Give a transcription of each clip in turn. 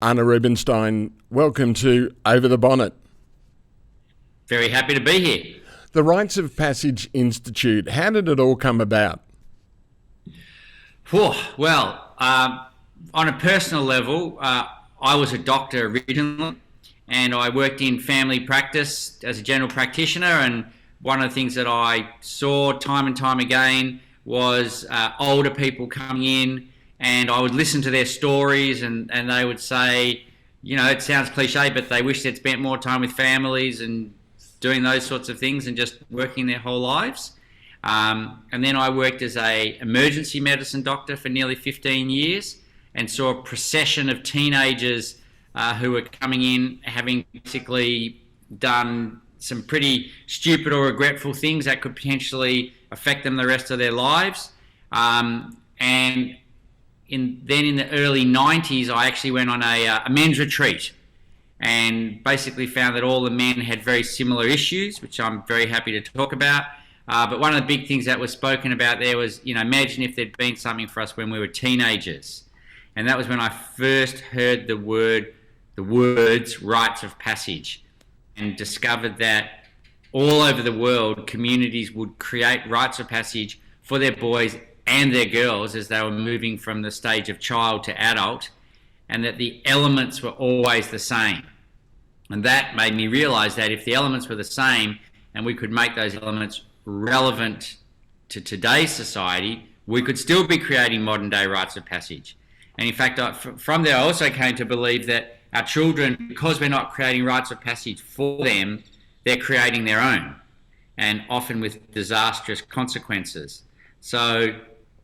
Arne Rubenstein, welcome to Over the Bonnet. Very happy to be here. The Rites of Passage Institute, how did it all come about? Well, on a personal level, I was a doctor originally, and I worked in family practice as a general practitioner, and one of the things that I saw time and time again was older people coming in, and I would listen to their stories, and they would say, you know, it sounds cliche, but they wish they'd spent more time with families and doing those sorts of things and just working their whole lives. And then I worked as an emergency medicine doctor for nearly 15 years and saw a procession of teenagers who were coming in having basically done some pretty stupid or regretful things that could potentially affect them the rest of their lives. And in the early 90s, I actually went on a men's retreat and basically found that all the men had very similar issues, which I'm very happy to talk about. But one of the big things that was spoken about there was, you know, imagine if there'd been something for us when we were teenagers. And that was when I first heard the words rites of passage, and discovered that all over the world, communities would create rites of passage for their boys and their girls as they were moving from the stage of child to adult, and that the elements were always the same. And that made me realize that if the elements were the same and we could make those elements relevant to today's society, we could still be creating modern day rites of passage. And in fact, from there I also came to believe that our children, because we're not creating rites of passage for them, they're creating their own, and often with disastrous consequences. So,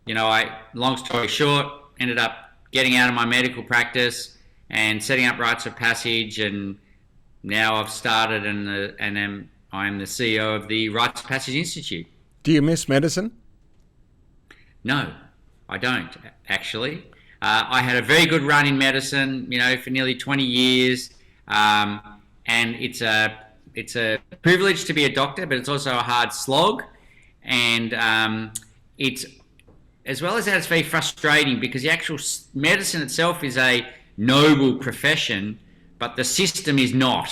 you know, long story short, ended up getting out of my medical practice and setting up rites of passage, and now I've started and I'm the CEO of the Rites of Passage Institute. Do you miss medicine? No, I don't, actually. I had a very good run in medicine, you know, for nearly 20 years, and it's a privilege to be a doctor, but it's also a hard slog, and it's, as well as that, it's very frustrating because the actual medicine itself is a noble profession, but the system is not.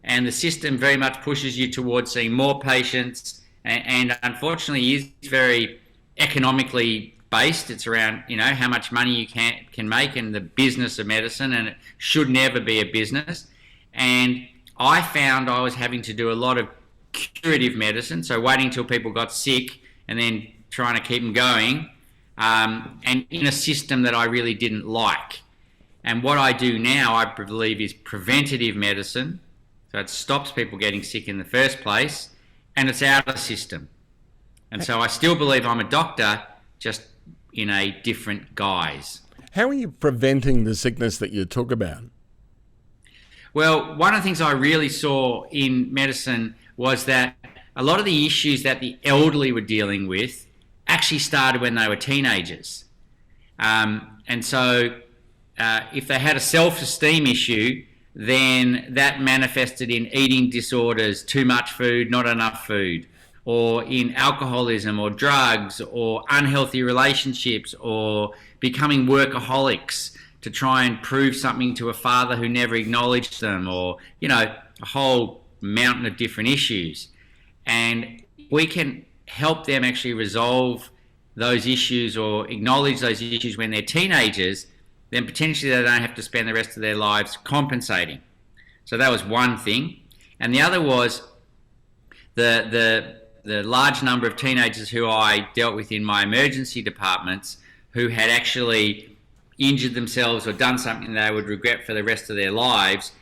And the system very much pushes you towards seeing more patients, and unfortunately is very economically based. It's around, you know, how much money you can make in the business of medicine, and it should never be a business. And I found I was having to do a lot of curative medicine, so waiting until people got sick and then trying to keep them going, and in a system that I really didn't like. And what I do now, I believe, is preventative medicine. So it stops people getting sick in the first place, and it's out of the system. And so I still believe I'm a doctor, just in a different guise. How are you preventing the sickness that you talk about? Well, one of the things I really saw in medicine was that a lot of the issues that the elderly were dealing with actually started when they were teenagers. And so if they had a self-esteem issue, then that manifested in eating disorders, too much food, not enough food, or in alcoholism or drugs or unhealthy relationships, or becoming workaholics to try and prove something to a father who never acknowledged them, or, you know, a whole mountain of different issues. And we can help them actually resolve those issues or acknowledge those issues when they're teenagers, then potentially they don't have to spend the rest of their lives compensating. So that was one thing. And the other was the large number of teenagers who I dealt with in my emergency departments who had actually injured themselves or done something they would regret for the rest of their lives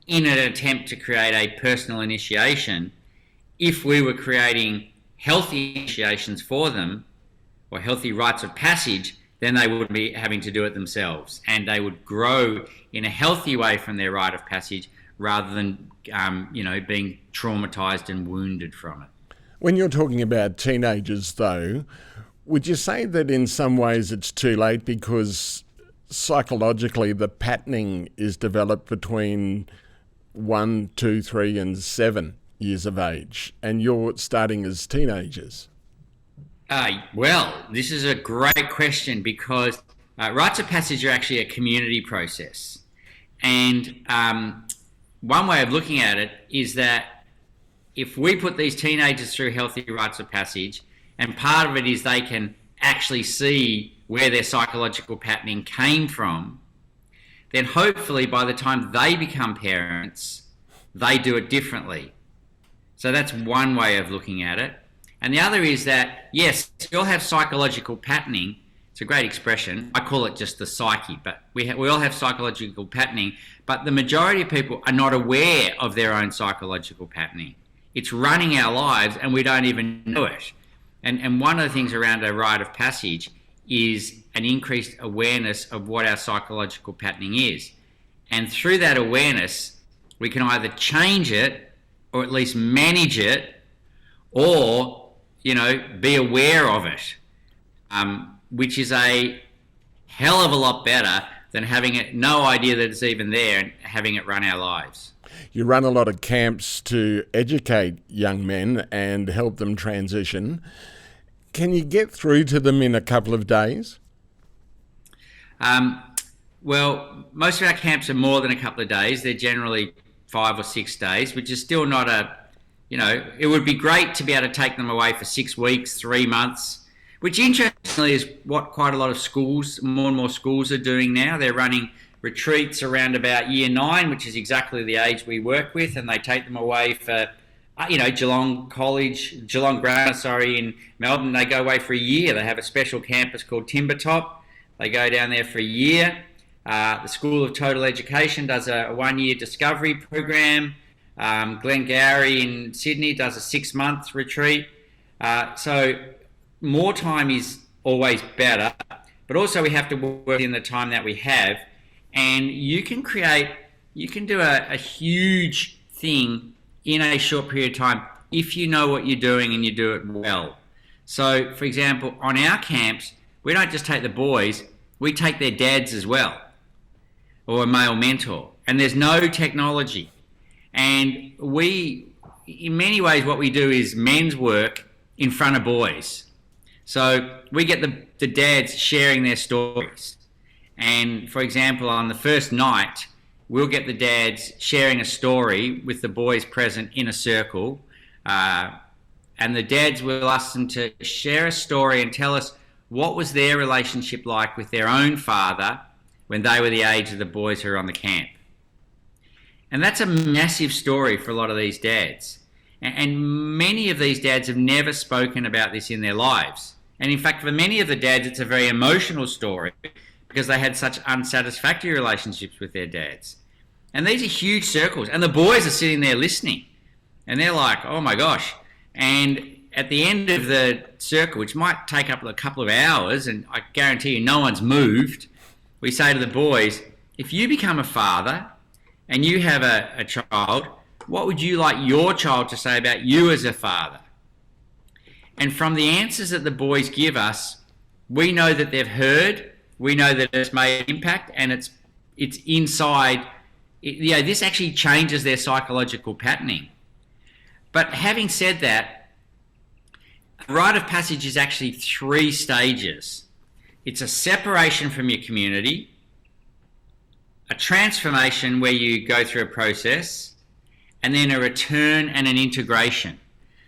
in an attempt to create a personal initiation. If we were creating healthy initiations for them, or healthy rites of passage, then they would be having to do it themselves, and they would grow in a healthy way from their rite of passage rather than being traumatized and wounded from it. When you're talking about teenagers, though, would you say that in some ways it's too late because psychologically the patterning is developed between 1, 2, 3 and 7 years of age, and you're starting as teenagers? Well, this is a great question because rites of passage are actually a community process. And one way of looking at it is that if we put these teenagers through healthy rites of passage, and part of it is they can actually see where their psychological patterning came from, then hopefully by the time they become parents, they do it differently. So that's one way of looking at it. And the other is that, yes, we all have psychological patterning. It's a great expression. I call it just the psyche, but we all have psychological patterning, but the majority of people are not aware of their own psychological patterning. It's running our lives and we don't even know it. And one of the things around a rite of passage is an increased awareness of what our psychological patterning is. And through that awareness, we can either change it or at least manage it, or, be aware of it, which is a hell of a lot better than having no idea that it's even there and having it run our lives. You run a lot of camps to educate young men and help them transition. Can you get through to them in a couple of days? Well, most of our camps are more than a couple of days. They're generally 5 or 6 days, which is still not it would be great to be able to take them away for 6 weeks, 3 months, which interestingly is what quite a lot of schools, more and more schools are doing now. They're running retreats around about year 9, which is exactly the age we work with, and they take them away for Geelong Grammar, in Melbourne. They go away for a year. They have a special campus called Timbertop. They go down there for a year. The School of Total Education does a 1-year discovery program. Glengarry in Sydney does a 6-month retreat. So more time is always better, but also we have to work in the time that we have. And you can do a huge thing in a short period of time if you know what you're doing and you do it well. So, for example, on our camps, we don't just take the boys, we take their dads as well, or a male mentor. And there's no technology. And in many ways, what we do is men's work in front of boys. So we get the dads sharing their stories. And, for example, on the first night, we'll get the dads sharing a story with the boys present in a circle, and the dads will ask them to share a story and tell us what was their relationship like with their own father when they were the age of the boys who are on the camp. And that's a massive story for a lot of these dads. And many of these dads have never spoken about this in their lives. And in fact, for many of the dads, it's a very emotional story because they had such unsatisfactory relationships with their dads. And these are huge circles. And the boys are sitting there listening. And they're like, oh my gosh. And at the end of the circle, which might take up a couple of hours, and I guarantee you no one's moved, we say to the boys, if you become a father and you have a child, what would you like your child to say about you as a father? And from the answers that the boys give us, we know that they've heard, we know that it's made an impact, and it's inside. This actually changes their psychological patterning. But having said that, a rite of passage is actually 3 stages. It's a separation from your community, a transformation where you go through a process, and then a return and an integration.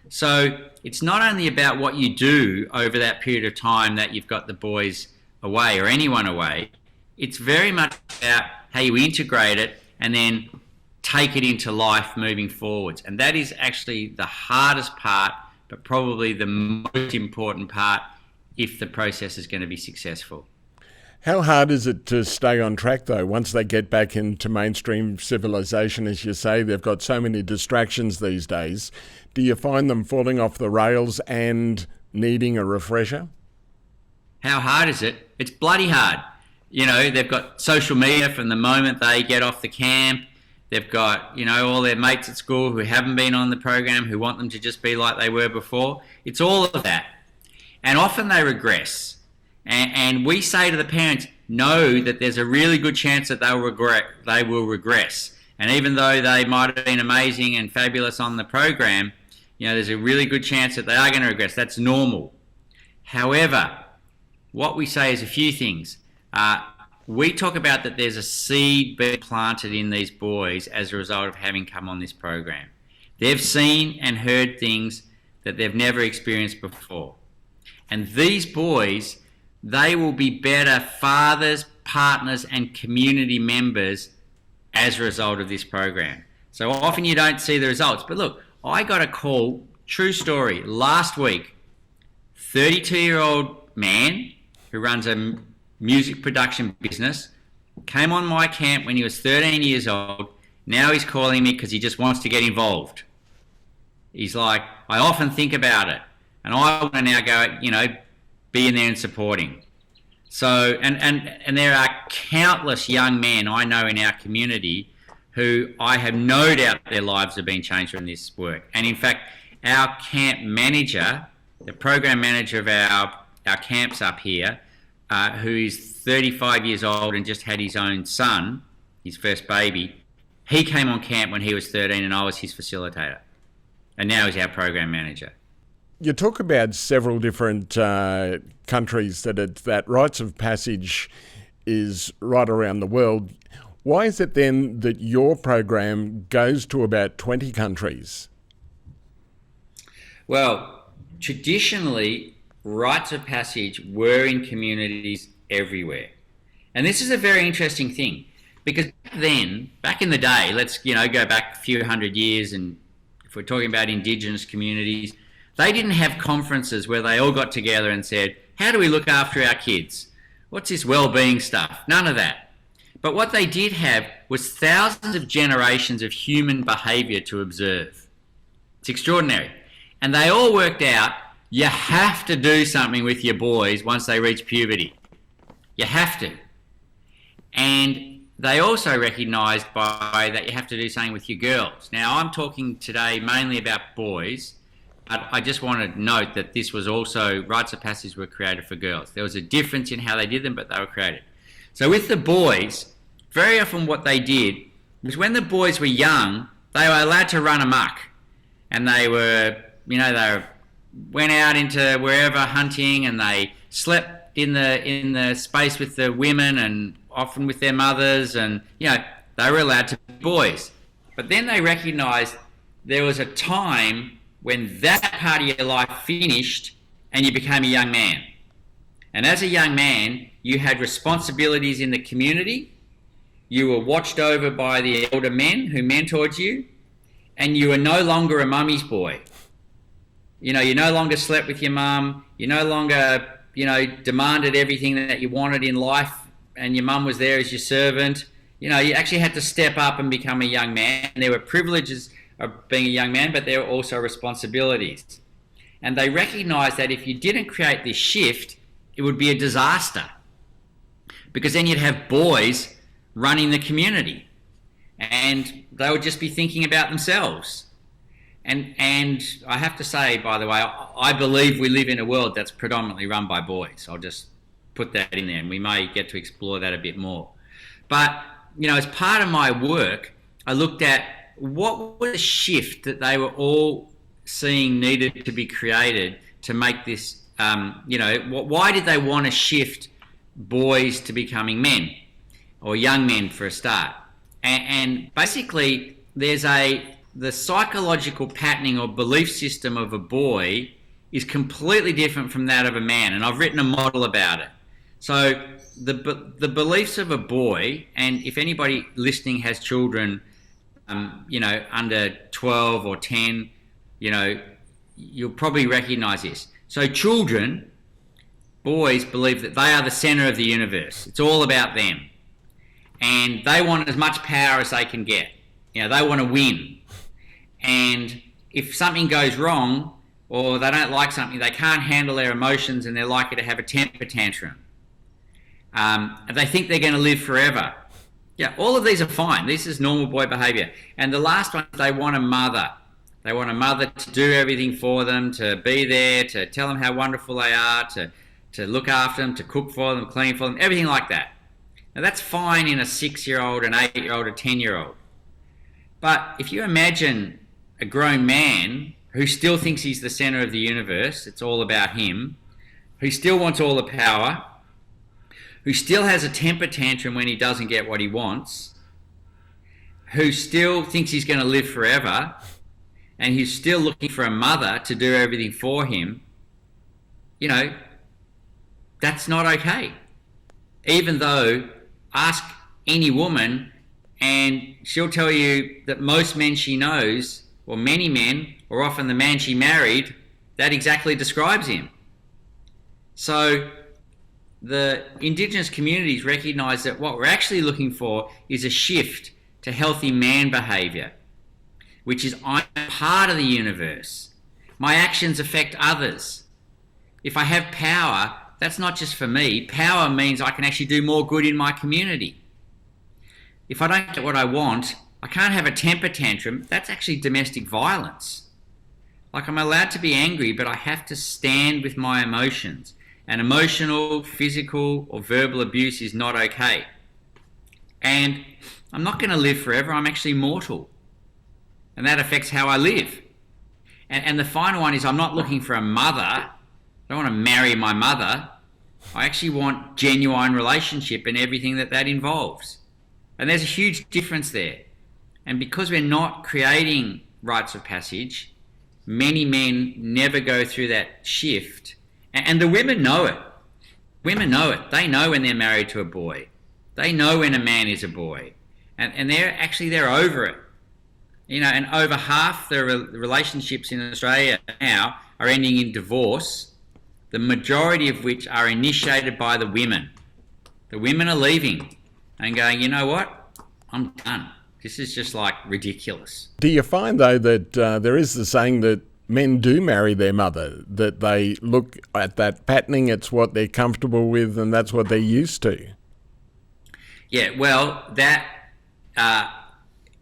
So it's not only about what you do over that period of time that you've got the boys away or anyone away, it's very much about how you integrate it and then take it into life moving forwards. And that is actually the hardest part, but probably the most important part if the process is going to be successful. How hard is it to stay on track, though, once they get back into mainstream civilization? As you say, they've got so many distractions these days. Do you find them falling off the rails and needing a refresher? How hard is it? It's bloody hard. They've got social media from the moment they get off the camp. They've got, all their mates at school who haven't been on the program, who want them to just be like they were before. It's all of that. And often they regress. And we say to the parents, know that there's a really good chance that they will regress. And even though they might have been amazing and fabulous on the program, there's a really good chance that they are going to regress. That's normal. However, what we say is a few things. we talk about that there's a seed being planted in these boys as a result of having come on this program. They've seen and heard things that they've never experienced before. And these boys, they will be better fathers, partners, and community members as a result of this program. So often you don't see the results. But look, I got a call, true story, last week, 32-year-old man who runs a music production business, came on my camp when he was 13 years old. Now he's calling me because he just wants to get involved. He's like, I often think about it, and I want to now go, be in there and supporting. So, and there are countless young men I know in our community who I have no doubt their lives have been changed from this work. And in fact, our camp manager, the program manager of our camps up here, who is 35 years old and just had his own son, his first baby, he came on camp when he was 13 and I was his facilitator. And now he's our program manager. You talk about several different countries that rites of passage is right around the world. Why is it then that your program goes to about 20 countries? Well, traditionally, rites of passage were in communities everywhere. And this is a very interesting thing, because back in the day, let's go back a few hundred years, and if we're talking about Indigenous communities, they didn't have conferences where they all got together and said, how do we look after our kids? What's this wellbeing stuff? None of that. But what they did have was thousands of generations of human behaviour to observe. It's extraordinary. And they all worked out, you have to do something with your boys once they reach puberty. You have to. And they also recognised that you have to do something with your girls. Now, I'm talking today mainly about boys, but I just want to note that this was also, rites of passage were created for girls. There was a difference in how they did them, but they were created. So with the boys, very often what they did was when the boys were young, they were allowed to run amok. And they were, went out into wherever hunting, and they slept in the space with the women and often with their mothers, and they were allowed to be boys. But then they recognised there was a time when that part of your life finished and you became a young man. And as a young man, you had responsibilities in the community, you were watched over by the elder men who mentored you, and you were no longer a mummy's boy. You no longer slept with your mum, you no longer, demanded everything that you wanted in life, and your mum was there as your servant. You actually had to step up and become a young man. And there were privileges of being a young man, but there were also responsibilities. And they recognised that if you didn't create this shift, it would be a disaster. Because then you'd have boys running the community, and they would just be thinking about themselves. And I have to say, by the way, I believe we live in a world that's predominantly run by boys. I'll just put that in there, and we may get to explore that a bit more. But, as part of my work, I looked at what was the shift that they were all seeing needed to be created to make this, why did they want to shift boys to becoming men, or young men for a start? And basically, there's the psychological patterning or belief system of a boy is completely different from that of a man, and I've written a model about it. So the beliefs of a boy, and if anybody listening has children, under 12 or 10, you'll probably recognise this. So children, boys, believe that they are the centre of the universe. It's all about them. And they want as much power as they can get. They want to win. And if something goes wrong, or they don't like something, they can't handle their emotions, and they're likely to have a temper tantrum. And they think they're going to live forever. Yeah, all of these are fine. This is normal boy behaviour. And the last one, they want a mother. They want a mother to do everything for them, to be there, to tell them how wonderful they are, to look after them, to cook for them, clean for them, everything like that. Now that's fine in a 6-year-old, an 8-year-old, a 10-year-old. But if you imagine a grown man who still thinks he's the centre of the universe, it's all about him, who still wants all the power, who still has a temper tantrum when he doesn't get what he wants, who still thinks he's going to live forever, and he's still looking for a mother to do everything for him, you know, that's not okay. Even though, ask any woman and she'll tell you that most men she knows, or many men, or often the man she married, that exactly describes him. So the Indigenous communities recognise that what we're actually looking for is a shift to healthy man behaviour, which is, I'm part of the universe. My actions affect others. If I have power, that's not just for me. Power means I can actually do more good in my community. If I don't get what I want, I can't have a temper tantrum. That's actually domestic violence. Like, I'm allowed to be angry, but I have to stand with my emotions. And emotional, physical, or verbal abuse is not okay. And I'm not going to live forever. I'm actually mortal. And that affects how I live. And the final one is, I'm not looking for a mother. I don't want to marry my mother. I actually want genuine relationship and everything that involves. And there's a huge difference there. And because we're not creating rites of passage, many men never go through that shift. And the women know it. Women know it. They know when they're married to a boy. They know when a man is a boy. And they're over it. You know, and over half the relationships in Australia now are ending in divorce, the majority of which are initiated by the women. The women are leaving and going, you know what? I'm done. This is just like ridiculous. Do you find, though, that there is the saying that men do marry their mother, that they look at that patterning, it's what they're comfortable with, and that's what they're used to? Yeah, well, that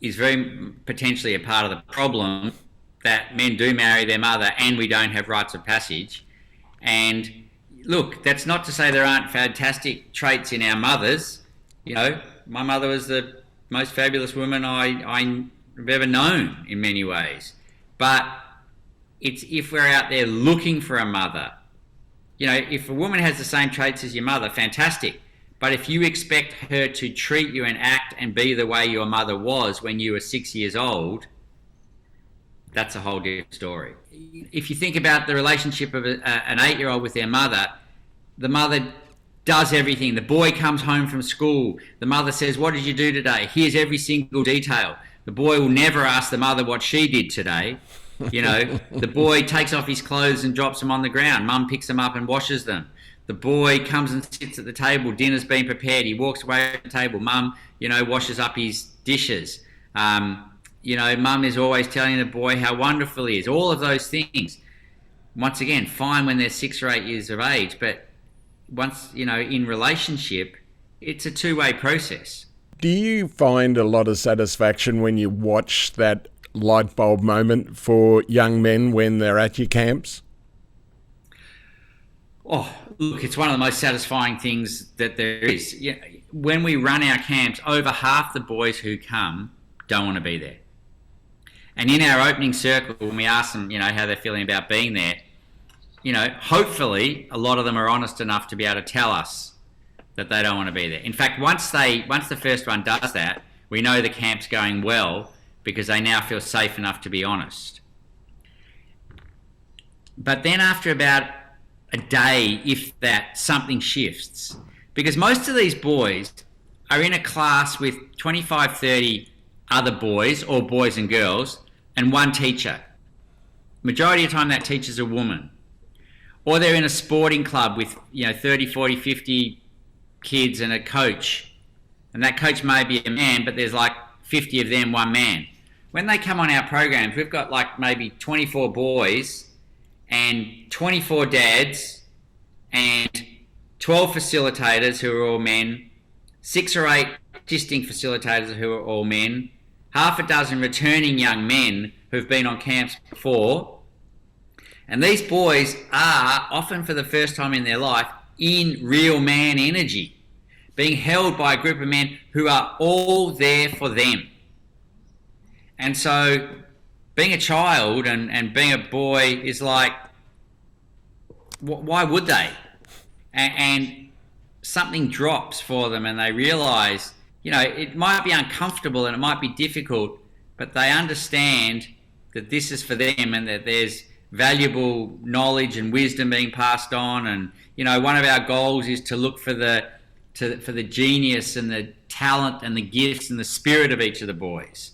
is very potentially a part of the problem, that men do marry their mother and we don't have rites of passage. And look, that's not to say there aren't fantastic traits in our mothers. You know, my mother was the most fabulous woman I've ever known in many ways. But it's if we're out there looking for a mother. You know, if a woman has the same traits as your mother, fantastic. But if you expect her to treat you and act and be the way your mother was when you were 6 years old, that's a whole different story. If you think about the relationship of an 8-year-old with their mother, the mother does everything. The boy comes home from school. The mother says, what did you do today? Here's every single detail. The boy will never ask the mother what she did today. You know, the boy takes off his clothes and drops them on the ground. Mum picks them up and washes them. The boy comes and sits at the table. Dinner's been prepared. He walks away from the table. Mum, you know, washes up his dishes. You know, mum is always telling the boy how wonderful he is. All of those things. Once again, fine when they're 6 or 8 years of age, but once, you know, in relationship, it's a two-way process. Do you find a lot of satisfaction when you watch that light bulb moment for young men when they're at your camps? Oh, look, it's one of the most satisfying things that there is. Yeah, when we run our camps, over half the boys who come don't want to be there. And in our opening circle, when we ask them, you know, how they're feeling about being there, you know, hopefully a lot of them are honest enough to be able to tell us that they don't want to be there. In fact, once the first one does that, we know the camp's going well because they now feel safe enough to be honest. But then after about a day, if that, something shifts. Because most of these boys are in a class with 25, 30 other boys, or boys and girls, and one teacher. Majority of the time that teacher's a woman. Or they're in a sporting club with, you know, 30, 40, 50 kids and a coach. And that coach may be a man, but there's like 50 of them, one man. When they come on our programs, we've got like maybe 24 boys and 24 dads and 12 facilitators who are all men, 6 or 8 assisting facilitators who are all men, half a dozen returning young men who've been on camps before. And these boys are, often for the first time in their life, in real man energy, being held by a group of men who are all there for them. And so being a child and being a boy is like, why would they? And something drops for them and they realize, it might be uncomfortable and it might be difficult, but they understand that this is for them and that there's valuable knowledge and wisdom being passed on. And, one of our goals is to look for the genius and the talent and the gifts and the spirit of each of the boys.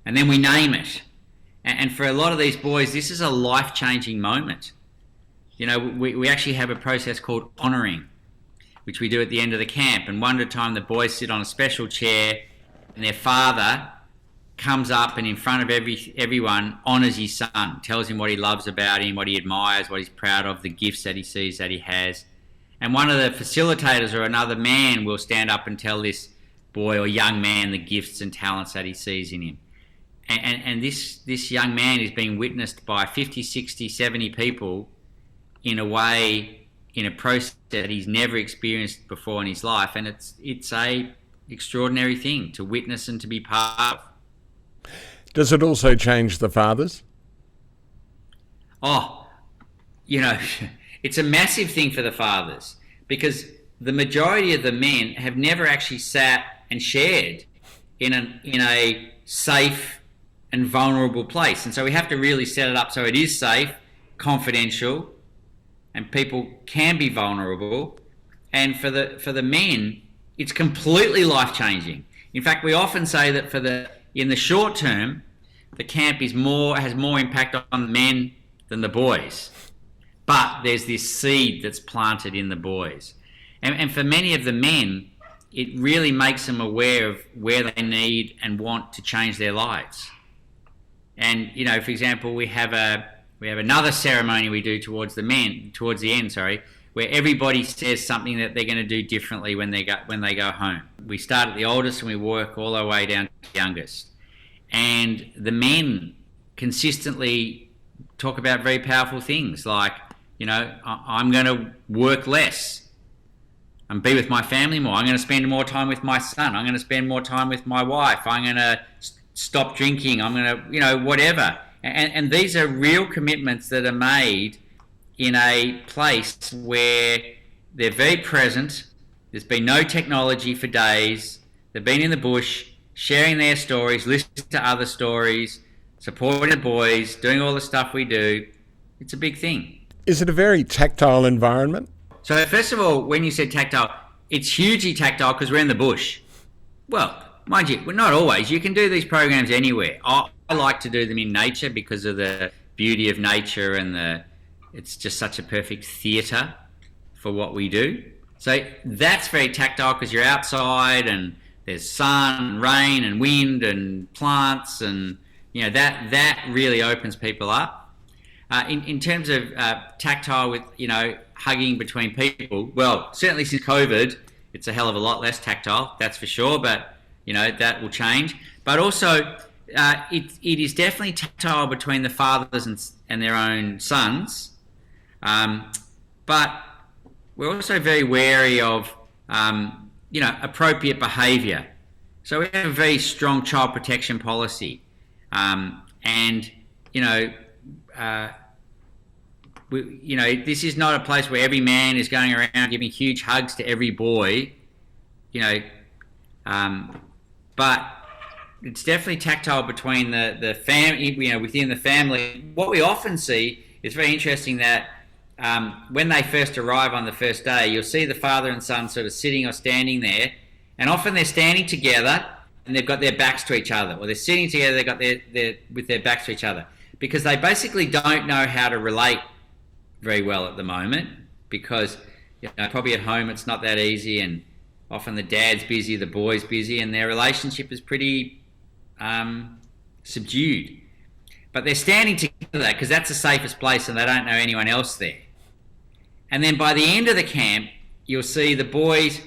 And then we name it. And for a lot of these boys, this is a life-changing moment. We actually have a process called honouring, which we do at the end of the camp. And one at a time, the boys sit on a special chair and their father comes up and in front of everyone honours his son, tells him what he loves about him, what he admires, what he's proud of, the gifts that he sees that he has. And one of the facilitators or another man will stand up and tell this boy or young man the gifts and talents that he sees in him. And this young man is being witnessed by 50, 60, 70 people in a process that he's never experienced before in his life. And it's a extraordinary thing to witness and to be part of. Does it also change the fathers? Oh, it's a massive thing for the fathers, because the majority of the men have never actually sat and shared in a safe and vulnerable place. And so we have to really set it up so it is safe, confidential, and people can be vulnerable. And for the men, it's completely life-changing. In fact, we often say that in the short term, the camp has more impact on the men than the boys. But there's this seed that's planted in the boys. And for many of the men, it really makes them aware of where they need and want to change their lives. And, for example, we have another ceremony we do towards the end, where everybody says something that they're going to do differently when they go home. We start at the oldest and we work all our way down to the youngest. And the men consistently talk about very powerful things like, I'm going to work less and be with my family more. I'm going to spend more time with my son. I'm going to spend more time with my wife. I'm going to stop drinking. I'm going to, whatever. And these are real commitments that are made in a place where they're very present. There's been no technology for days. They've been in the bush, sharing their stories, listening to other stories, supporting the boys, doing all the stuff we do. It's a big thing. Is it a very tactile environment? So first of all, when you said tactile, it's hugely tactile because we're in the bush. Well, mind you, not always. You can do these programs anywhere. I like to do them in nature because of the beauty of nature and it's just such a perfect theatre for what we do. So that's very tactile because you're outside and there's sun and rain and wind and plants and that really opens people up. In terms of tactile with hugging between people, well, certainly since COVID, it's a hell of a lot less tactile, that's for sure. But that will change. But also, it is definitely tactile between the fathers and their own sons. But we're also very wary of appropriate behaviour. So we have a very strong child protection policy, this is not a place where every man is going around giving huge hugs to every boy, but it's definitely tactile between the family, within the family. What we often see is very interesting that when they first arrive on the first day, you'll see the father and son sort of sitting or standing there, and often they're standing together and they've got their backs to each other, or they're sitting together, they've got with their backs to each other, because they basically don't know how to relate very well at the moment, because probably at home it's not that easy, and often the dad's busy, the boy's busy, and their relationship is pretty subdued. But they're standing together because that's the safest place and they don't know anyone else there. And then by the end of the camp, you'll see the boy's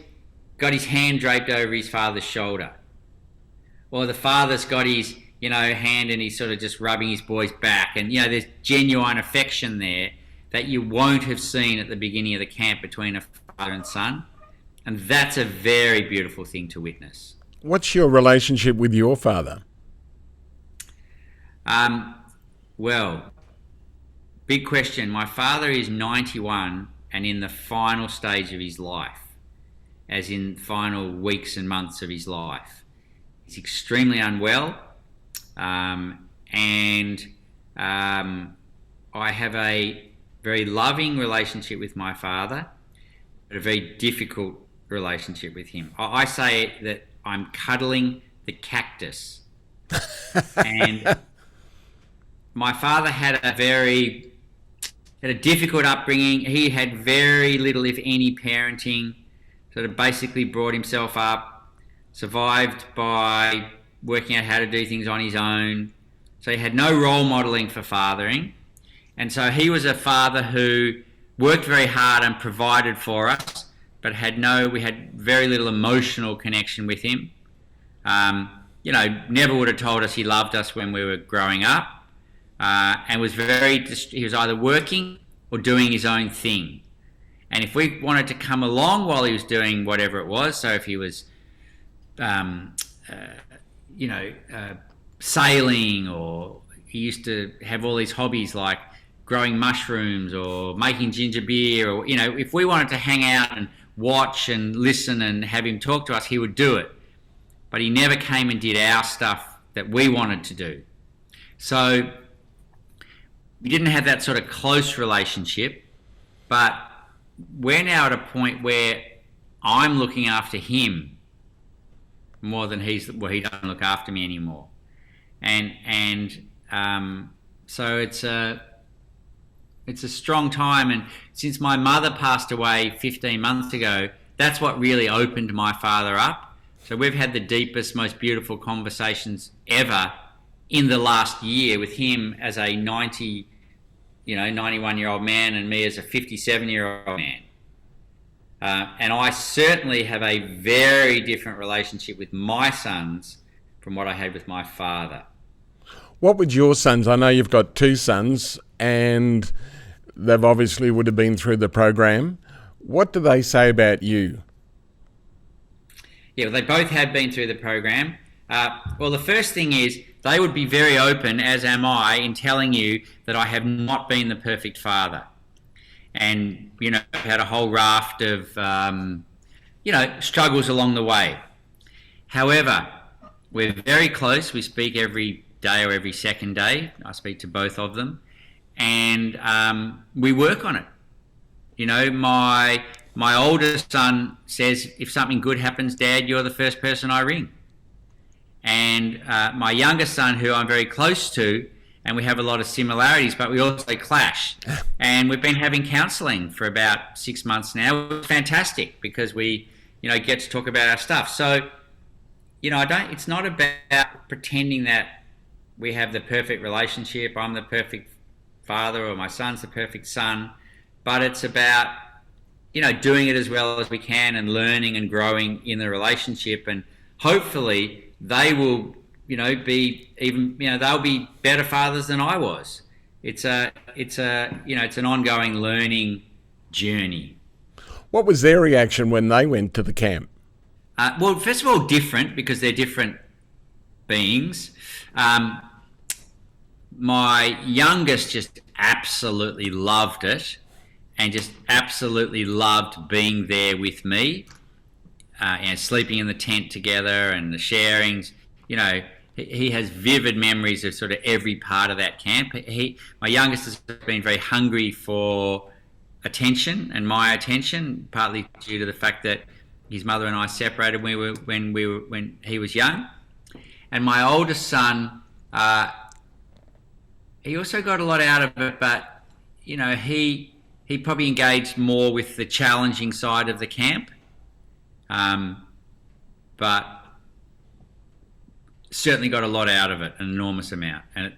got his hand draped over his father's shoulder, or the father's got his hand and he's sort of just rubbing his boy's back, and there's genuine affection there that you won't have seen at the beginning of the camp between a father and son, and that's a very beautiful thing to witness. What's your relationship with your father? Well, big question. My father is 91 and in the final stage of his life. as in final weeks and months of his life. He's extremely unwell, and I have a very loving relationship with my father, but a very difficult relationship with him. I say that I'm cuddling the cactus. And my father had a difficult upbringing. He had very little, if any, parenting. Sort of basically brought himself up, survived by working out how to do things on his own. So he had no role modelling for fathering. And so he was a father who worked very hard and provided for us, but we had very little emotional connection with him. Never would have told us he loved us when we were growing up, and he was either working or doing his own thing. And if we wanted to come along while he was doing whatever it was, so if he was, sailing, or he used to have all these hobbies like growing mushrooms or making ginger beer, or, if we wanted to hang out and watch and listen and have him talk to us, he would do it. But he never came and did our stuff that we wanted to do. So we didn't have that sort of close relationship, but we're now at a point where I'm looking after him more than he doesn't look after me anymore. So it's a strong time. And since my mother passed away 15 months ago, that's what really opened my father up. So we've had the deepest, most beautiful conversations ever in the last year with him as a 91-year-old man and me as a 57-year-old man. And I certainly have a very different relationship with my sons from what I had with my father. What would your sons, I know you've got two sons, and they've obviously would have been through the program. What do they say about you? Yeah, well, they both have been through the program. Well, the first thing is they would be very open, as am I, in telling you that I have not been the perfect father. And, had a whole raft of, struggles along the way. However, we're very close. We speak every day or every second day. I speak to both of them. And we work on it. My oldest son says, if something good happens, Dad, you're the first person I ring. And my youngest son, who I'm very close to, and we have a lot of similarities, but we also clash. And we've been having counselling for about 6 months now. It's fantastic because we, get to talk about our stuff. So, it's not about pretending that we have the perfect relationship, I'm the perfect father or my son's the perfect son, but it's about, doing it as well as we can and learning and growing in the relationship. And hopefully they will, be even, they'll be better fathers than I was. It's an ongoing learning journey. What was their reaction when they went to the camp? Well, first of all, different, because they're different beings. My youngest just absolutely loved it and just absolutely loved being there with me, sleeping in the tent together and the sharings. He has vivid memories of sort of every part of that camp. My youngest has been very hungry for attention and my attention, partly due to the fact that his mother and I separated when he was young. And my oldest son, he also got a lot out of it, but he probably engaged more with the challenging side of the camp, but certainly got a lot out of it, an enormous amount, and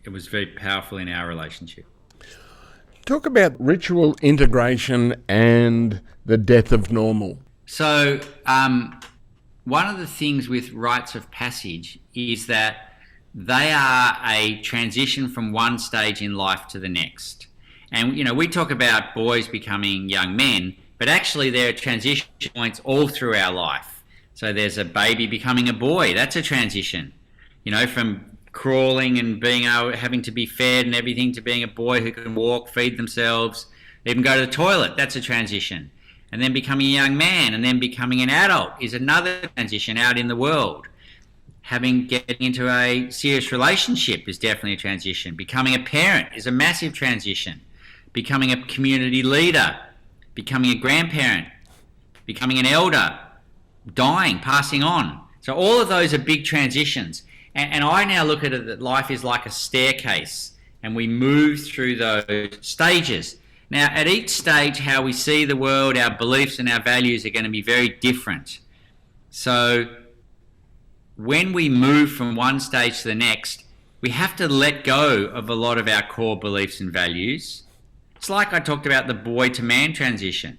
it was very powerful in our relationship. Talk about ritual integration and the death of normal. So one of the things with rites of passage is that they are a transition from one stage in life to the next. And, we talk about boys becoming young men, but actually there are transition points all through our life. So there's a baby becoming a boy. That's a transition, from crawling and having to be fed and everything to being a boy who can walk, feed themselves, even go to the toilet. That's a transition. and then becoming a young man, and then becoming an adult is another transition out in the world. Getting into a serious relationship is definitely a transition. Becoming a parent is a massive transition. Becoming a community leader, becoming a grandparent, becoming an elder, dying, passing on. So all of those are big transitions. And I now look at it that life is like a staircase, and we move through those stages. Now, at each stage, how we see the world, our beliefs and our values are going to be very different. So when we move from one stage to the next, we have to let go of a lot of our core beliefs and values. It's like I talked about the boy to man transition.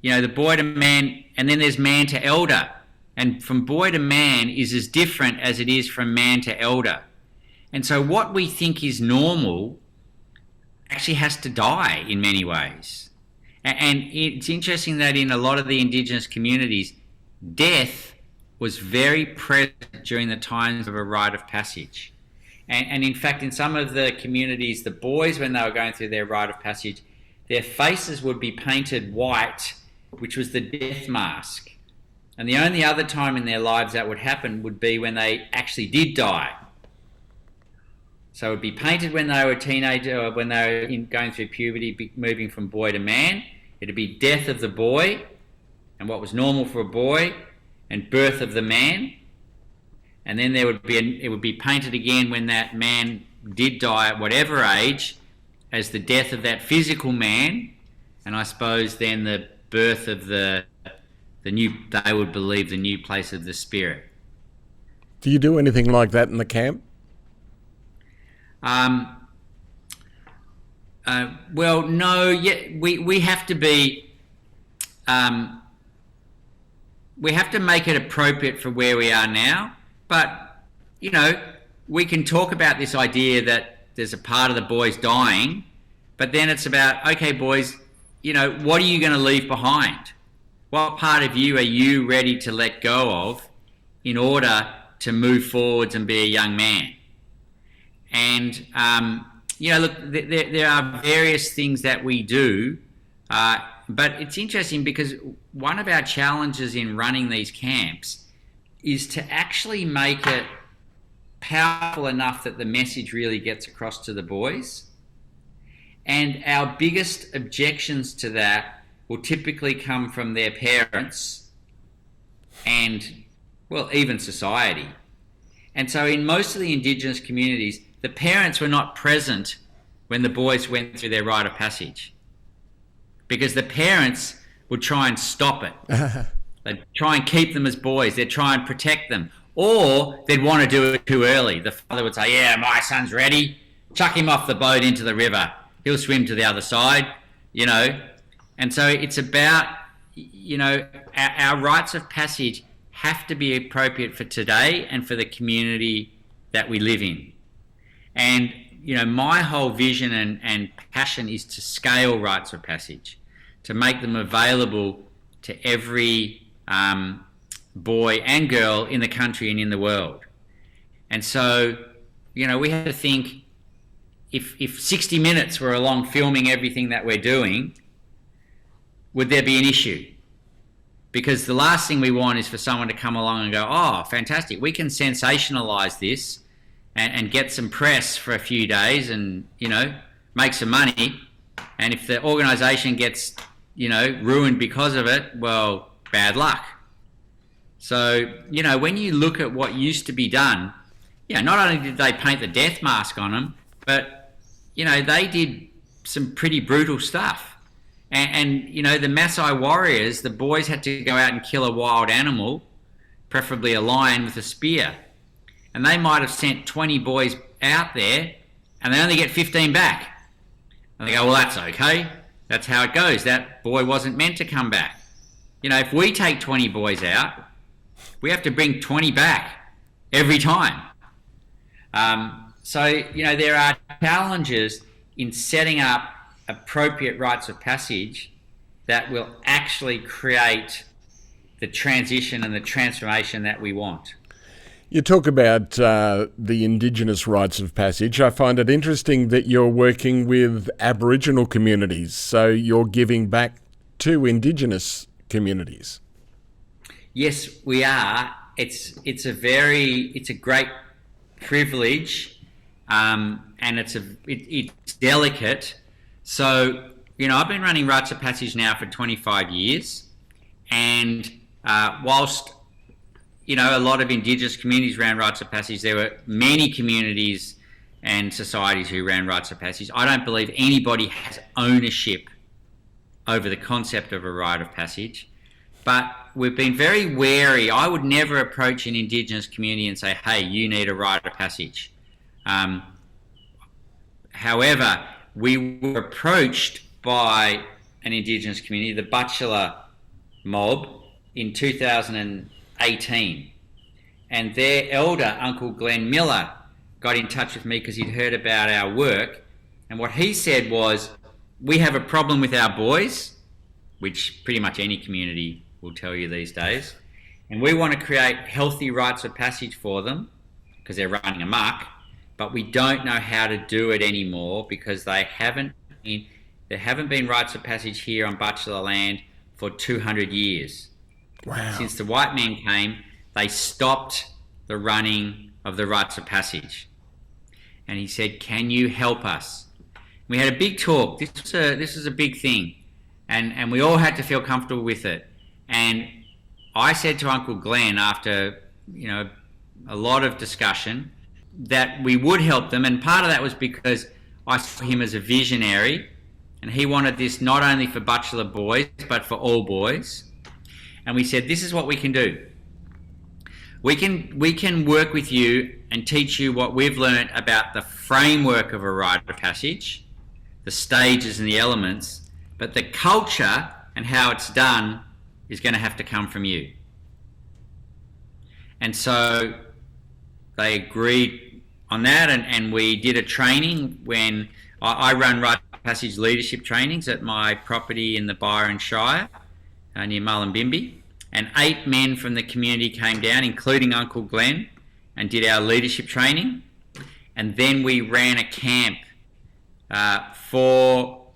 You know, the boy to man, and then there's man to elder. And from boy to man is as different as it is from man to elder. And so what we think is normal actually has to die in many ways. And it's interesting that in a lot of the Indigenous communities, death was very present during the times of a rite of passage. And in fact, in some of the communities, the boys, when they were going through their rite of passage, their faces would be painted white, which was the death mask. And the only other time in their lives that would happen would be when they actually did die. So it would be painted when they were a teenager, or when they were going through puberty, moving from boy to man. It would be death of the boy, and what was normal for a boy, and birth of the man. And then it would be painted again when that man did die at whatever age, as the death of that physical man, and I suppose then the birth of the new, they would believe, the new place of the spirit. Do you do anything like that in the camp? Well, no. We have to be. We have to make it appropriate for where we are now. But you know, we can talk about this idea that there's a part of the boys dying, but then it's about, okay, boys, you know, what are you going to leave behind? What part of you are you ready to let go of in order to move forwards and be a young man? And, you know, look, there are various things that we do, but it's interesting because one of our challenges in running these camps is to actually make it powerful enough that the message really gets across to the boys. And our biggest objections to that will typically come from their parents and, well, even society. And so in most of the Indigenous communities, the parents were not present when the boys went through their rite of passage, because the parents would try and stop it. They'd try and keep them as boys. They'd try and protect them. Or they'd want to do it too early. The father would say, yeah, my son's ready. Chuck him off the boat into the river. He'll swim to the other side, you know. And so it's about, you know, our rites of passage have to be appropriate for today and for the community that we live in. And, you know, my whole vision and passion is to scale rites of passage, to make them available to every boy and girl in the country and in the world. And so, you know, we have to think, if 60 minutes were along filming everything that we're doing, would there be an issue? Because the last thing we want is for someone to come along and go, oh, fantastic, we can sensationalize this and get some press for a few days and, you know, make some money. And if the organisation gets, you know, ruined because of it, well, bad luck. So, you know, when you look at what used to be done, yeah, not only did they paint the death mask on them, but, you know, they did some pretty brutal stuff. And you know, the Maasai warriors, the boys had to go out and kill a wild animal, preferably a lion, with a spear. And they might have sent 20 boys out there, and they only get 15 back. And they go, well, that's okay. That's how it goes. That boy wasn't meant to come back. You know, if we take 20 boys out, we have to bring 20 back every time. So, you know, there are challenges in setting up appropriate rites of passage that will actually create the transition and the transformation that we want. You talk about the Indigenous rites of passage. I find it interesting that you're working with Aboriginal communities, so you're giving back to Indigenous communities. Yes, we are. It's a great privilege, and it's delicate. So, I've been running Rites of Passage now for 25 years, and whilst a lot of Indigenous communities ran Rites of Passage, there were many communities and societies who ran Rites of Passage. I don't believe anybody has ownership over the concept of a rite of passage, but we've been very wary. I would never approach an Indigenous community and say, hey, you need a rite of passage. However, we were approached by an Indigenous community, the Butchulla mob, in 2018. And their elder, Uncle Glenn Miller, got in touch with me because he'd heard about our work. And what he said was, we have a problem with our boys, which pretty much any community will tell you these days. And we want to create healthy rites of passage for them because they're running amok, but we don't know how to do it anymore because there haven't been rites of passage here on Butchulla land for 200 years. Wow. Since the white men came, they stopped the running of the rites of passage. And he said, can you help us? We had a big talk. This was a big thing. And we all had to feel comfortable with it. And I said to Uncle Glenn, after a lot of discussion, that we would help them. And part of that was because I saw him as a visionary, and he wanted this not only for Butchulla boys, but for all boys. And we said, this is what we can do. We can work with you and teach you what we've learned about the framework of a rite of passage, the stages and the elements, but the culture and how it's done is going to have to come from you. And so they agreed on that, and we did a training when I run Rite of Passage leadership trainings at my property in the Byron Shire near Mullumbimby. And 8 men from the community came down, including Uncle Glenn, and did our leadership training. And then we ran a camp for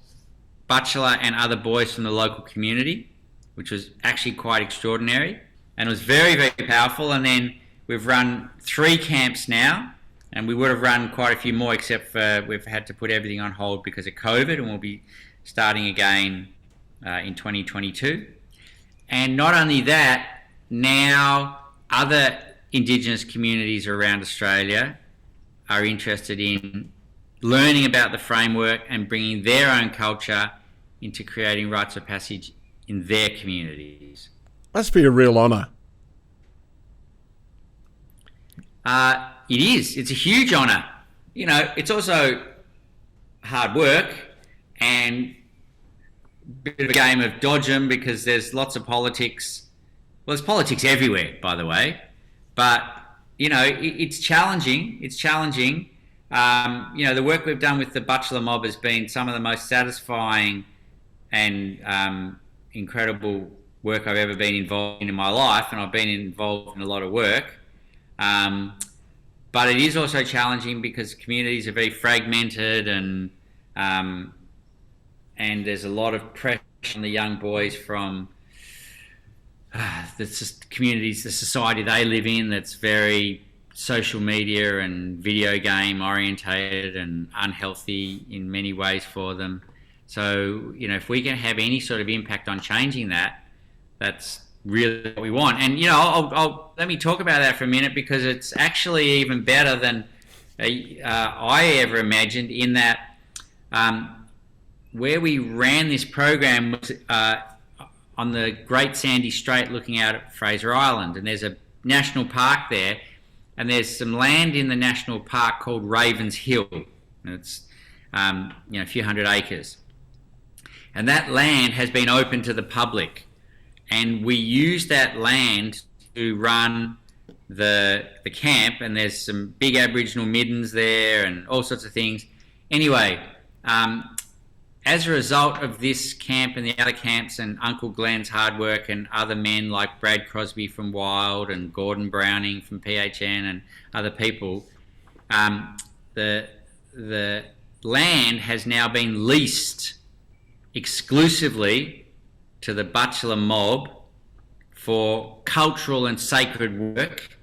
Butchulla and other boys from the local community, which was actually quite extraordinary. And it was very, very powerful. And then we've run 3 camps now, and we would have run quite a few more, except for we've had to put everything on hold because of COVID, and we'll be starting again in 2022. And not only that, now other Indigenous communities around Australia are interested in learning about the framework and bringing their own culture into creating rites of passage in their communities. Must be a real honour. It is. It's a huge honour. It's also hard work and bit of a game of dodge 'em because there's lots of politics. Well, there's politics everywhere, by the way. But, it's challenging. It's challenging. The work we've done with the Butchulla mob has been some of the most satisfying and incredible work I've ever been involved in my life, and I've been involved in a lot of work. But it is also challenging because communities are very fragmented and there's a lot of pressure on the young boys from the communities, the society they live in that's very social media and video game orientated and unhealthy in many ways for them. So, if we can have any sort of impact on changing that, that's really what we want. And, I'll let me talk about that for a minute because it's actually even better than I ever imagined in that where we ran this program was on the Great Sandy Strait looking out at Fraser Island, and there's a national park there, and there's some land in the national park called Ravens Hill, and it's a few hundred acres, and that land has been open to the public, and we use that land to run the camp, and there's some big Aboriginal middens there and all sorts of things. Anyway, as a result of this camp and the other camps and Uncle Glenn's hard work and other men like Brad Crosby from Wild and Gordon Browning from PHN and other people, the land has now been leased exclusively to the bachelor mob for cultural and sacred work,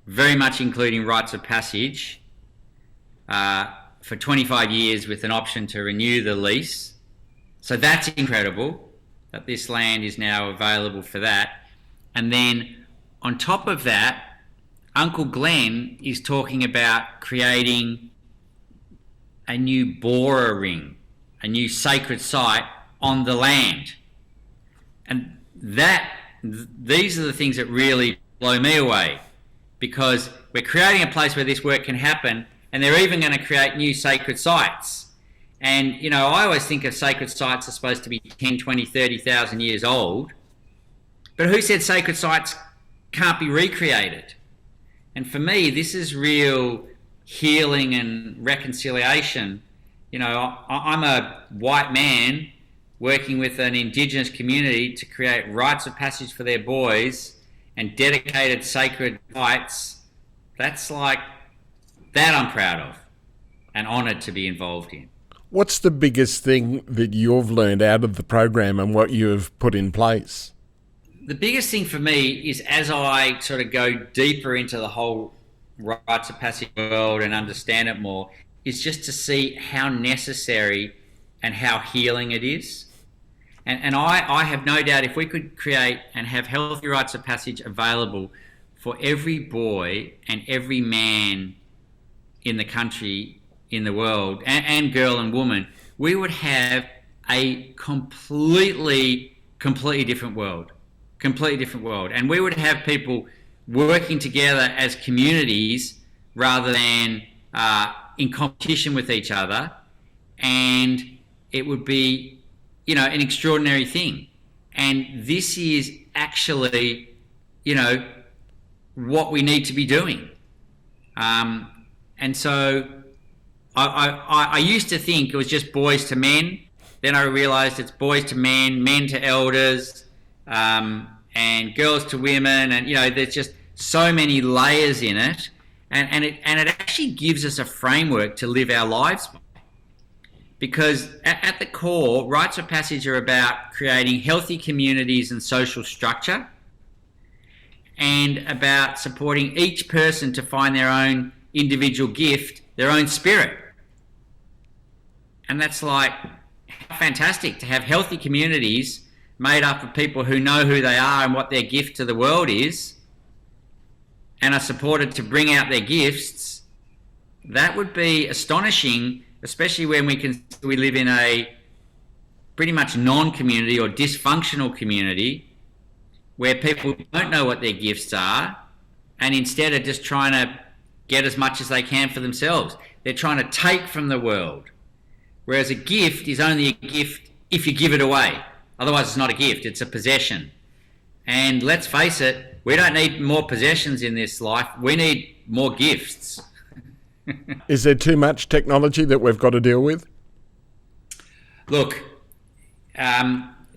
very much including rites of passage, for 25 years with an option to renew the lease. So that's incredible that this land is now available for that. And then on top of that, Uncle Glenn is talking about creating a new Bora ring, a new sacred site on the land. And these are the things that really blow me away, because we're creating a place where this work can happen, and they're even going to create new sacred sites. And, you know, I always think of sacred sites are supposed to be 10, 20, 30,000 years old. But who said sacred sites can't be recreated? And for me, this is real healing and reconciliation. You know, I'm a white man working with an Indigenous community to create rites of passage for their boys and dedicated sacred sites. That's like, that I'm proud of and honoured to be involved in. What's the biggest thing that you've learned out of the program and what you have put in place? The biggest thing for me is, as I sort of go deeper into the whole rites of passage world and understand it more, is just to see how necessary and how healing it is. And I have no doubt if we could create and have healthy rites of passage available for every boy and every man in the country, in the world, and girl and woman, we would have a completely different world. Completely different world. And we would have people working together as communities rather than in competition with each other. And it would be, you know, an extraordinary thing. And this is actually, you know, what we need to be doing. And so I used to think it was just boys to men. Then I realised it's boys to men, men to elders, and girls to women. And, you know, there's just so many layers in it. And it actually gives us a framework to live our lives by. Because at the core, rites of passage are about creating healthy communities and social structure, and about supporting each person to find their own individual gift, their own spirit. And that's like fantastic to have healthy communities made up of people who know who they are and what their gift to the world is, and are supported to bring out their gifts. That would be astonishing, especially when we live in a pretty much non-community or dysfunctional community where people don't know what their gifts are and instead are just trying to get as much as they can for themselves. They're trying to take from the world. Whereas a gift is only a gift if you give it away. Otherwise it's not a gift, it's a possession. And let's face it, we don't need more possessions in this life, we need more gifts. Is there too much technology that we've got to deal with? Look,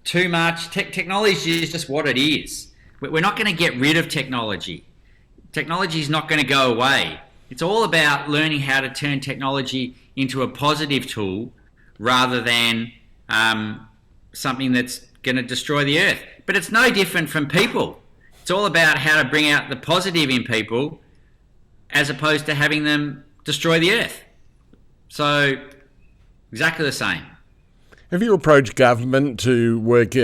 too much. Technology is just what it is. We're not going to get rid of technology. Technology is not going to go away. It's all about learning how to turn technology into a positive tool rather than something that's going to destroy the earth. But it's no different from people. It's all about how to bring out the positive in people as opposed to having them destroy the earth. So, exactly the same. Have you approached government to work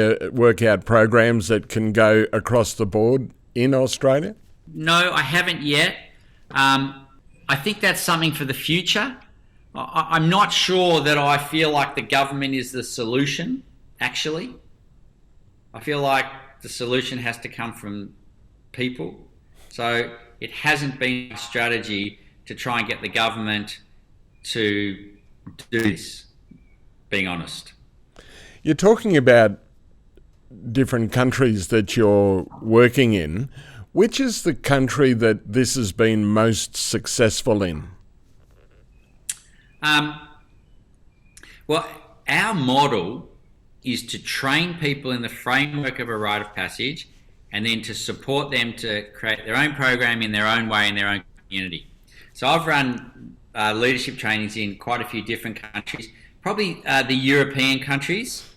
out programs that can go across the board in Australia? No, I haven't yet. I think that's something for the future. I'm not sure that I feel like the government is the solution, actually. I feel like the solution has to come from people. So it hasn't been a strategy to try and get the government to do this, being honest. You're talking about different countries that you're working in. Which is the country that this has been most successful in? Well, our model is to train people in the framework of a rite of passage and then to support them to create their own program in their own way in their own community. So I've run leadership trainings in quite a few different countries, probably the European countries,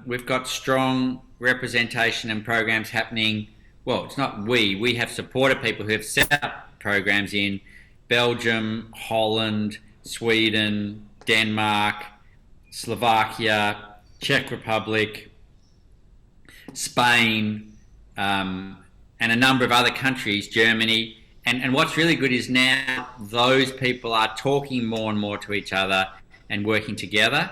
We've got strong representation and programs happening. Well, it's not we have supported people who have set up programs in Belgium, Holland, Sweden, Denmark, Slovakia, Czech Republic, Spain, and a number of other countries, Germany. And what's really good is now those people are talking more and more to each other and working together.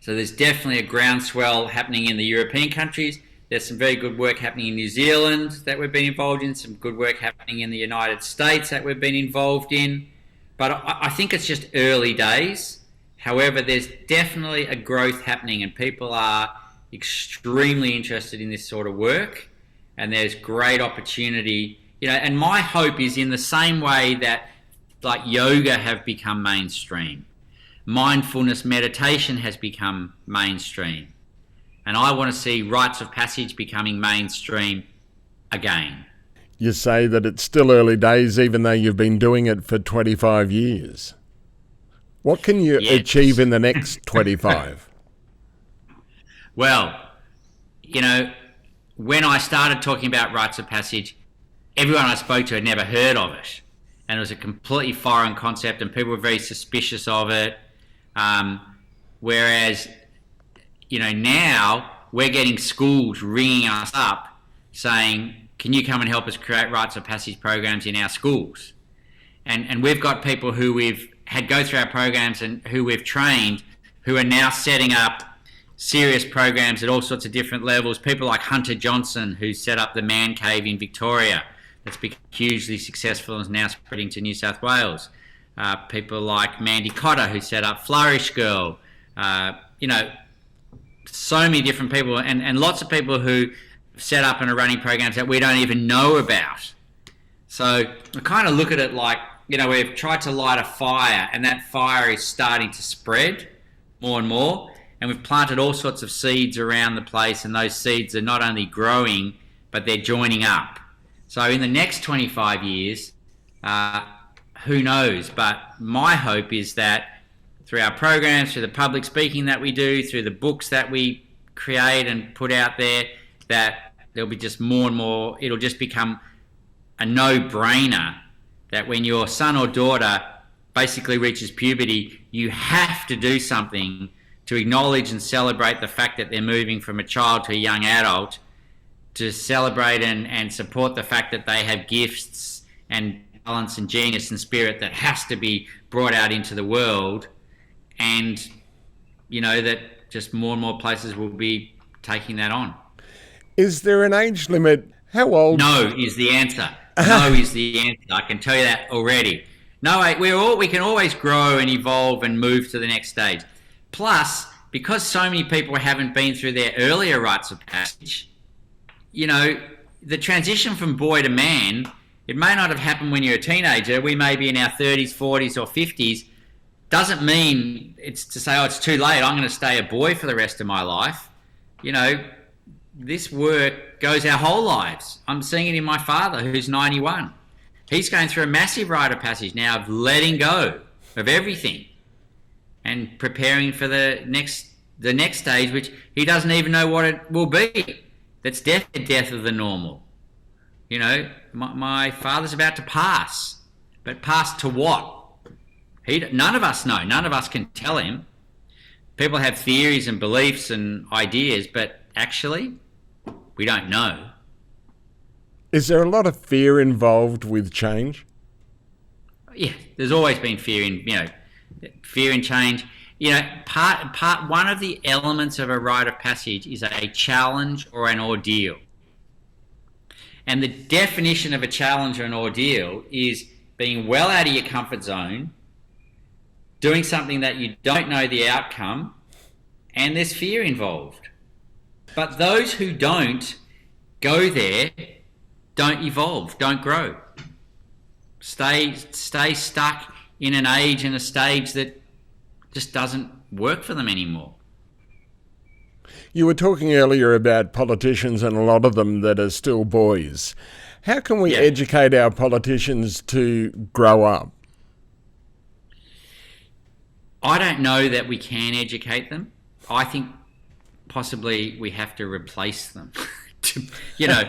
So there's definitely a groundswell happening in the European countries. There's some very good work happening in New Zealand that we've been involved in, some good work happening in the United States that we've been involved in. But I think it's just early days. However, there's definitely a growth happening and people are extremely interested in this sort of work, and there's great opportunity. And my hope is in the same way that like yoga have become mainstream, mindfulness meditation has become mainstream, and I want to see rites of passage becoming mainstream again. You say that it's still early days even though you've been doing it for 25 years. What can you achieve in the next 25? Well, when I started talking about rites of passage, everyone I spoke to had never heard of it. And it was a completely foreign concept and people were very suspicious of it. Whereas, now we're getting schools ringing us up saying, can you come and help us create rites of passage programs in our schools? And we've got people who we've had go through our programs and who we've trained who are now setting up serious programs at all sorts of different levels. People like Hunter Johnson, who set up the Man Cave in Victoria, that's become hugely successful and is now spreading to New South Wales. People like Mandy Cotter, who set up Flourish Girl. So many different people and lots of people who set up and are running programs that we don't even know about. So I kind of look at it like, we've tried to light a fire and that fire is starting to spread more and more. And we've planted all sorts of seeds around the place, and those seeds are not only growing, but they're joining up. So in the next 25 years, who knows? But my hope is that through our programs, through the public speaking that we do, through the books that we create and put out there, that there'll be just more and more, it'll just become a no-brainer that when your son or daughter basically reaches puberty, you have to do something to acknowledge and celebrate the fact that they're moving from a child to a young adult, to celebrate and support the fact that they have gifts and talents and genius and spirit that has to be brought out into the world, and that just more and more places will be taking that on. Is there an age limit? How old? No is the answer. No is the answer. I can tell you that already. No, we can always grow and evolve and move to the next stage. Plus, because so many people haven't been through their earlier rites of passage, the transition from boy to man, it may not have happened when you're a teenager. We may be in our 30s, 40s or 50s. Doesn't mean it's to say, it's too late, I'm going to stay a boy for the rest of my life. This work goes our whole lives. I'm seeing it in my father, who's 91. He's going through a massive rite of passage now of letting go of everything and preparing for the next stage, which he doesn't even know what it will be. That's death of the normal. My father's about to pass, but pass to what? None of us know. None of us can tell him. People have theories and beliefs and ideas, but actually, we don't know. Is there a lot of fear involved with change? Yeah, there's always been fear in change. Part one of the elements of a rite of passage is a challenge or an ordeal. And the definition of a challenge or an ordeal is being well out of your comfort zone, doing something that you don't know the outcome, and there's fear involved. But those who don't go there don't evolve, don't grow. Stay stuck in an age and a stage that just doesn't work for them anymore. You were talking earlier about politicians and a lot of them that are still boys. How can we educate our politicians to grow up? I don't know that we can educate them. I think possibly we have to replace them. You know,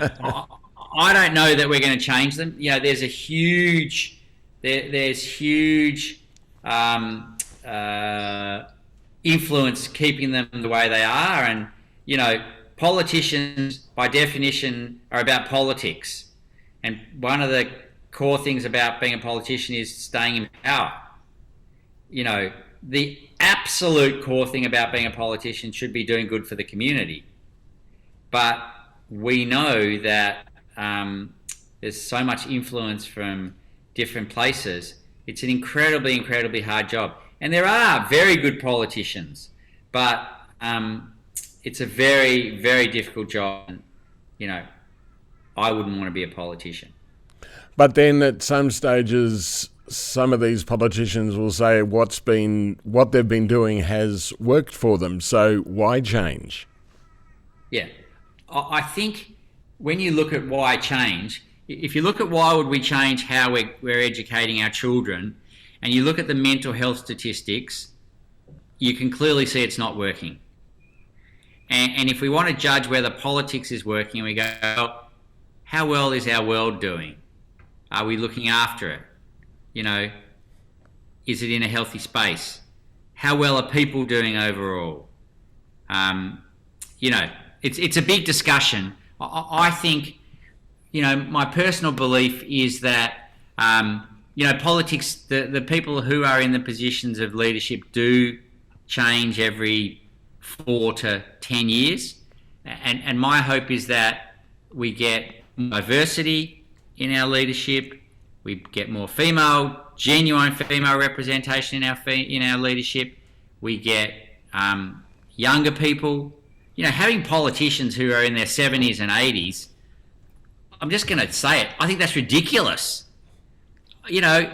I don't know that we're going to change them. You know, there's huge influence keeping them the way they are, and you know, politicians by definition are about politics, and one of the core things about being a politician is staying in power. You know, the absolute core thing about being a politician should be doing good for the community, but we know that there's so much influence from different places. It's an incredibly hard job. And there are very good politicians, but it's a very difficult job. You know, I wouldn't want to be a politician. But then at some stages, some of these politicians will say what they've been doing has worked for them, so why change? Yeah. I think when you look at why change, if you look at why would we change how we're educating our children, and you look at the mental health statistics, you can clearly see it's not working. And if we want to judge whether politics is working, we go, oh, how well is our world doing? Are we looking after it? You know, is it in a healthy space? How well are people doing overall? You know, it's a big discussion. I think, you know, my personal belief is that, you know, politics, the people who are in the positions of leadership do change every 4 to 10 years. And my hope is that we get diversity in our leadership, we get more genuine female representation in our leadership, we get younger people. You know, having politicians who are in their 70s and 80s, I'm just going to say it, I think that's ridiculous. You know,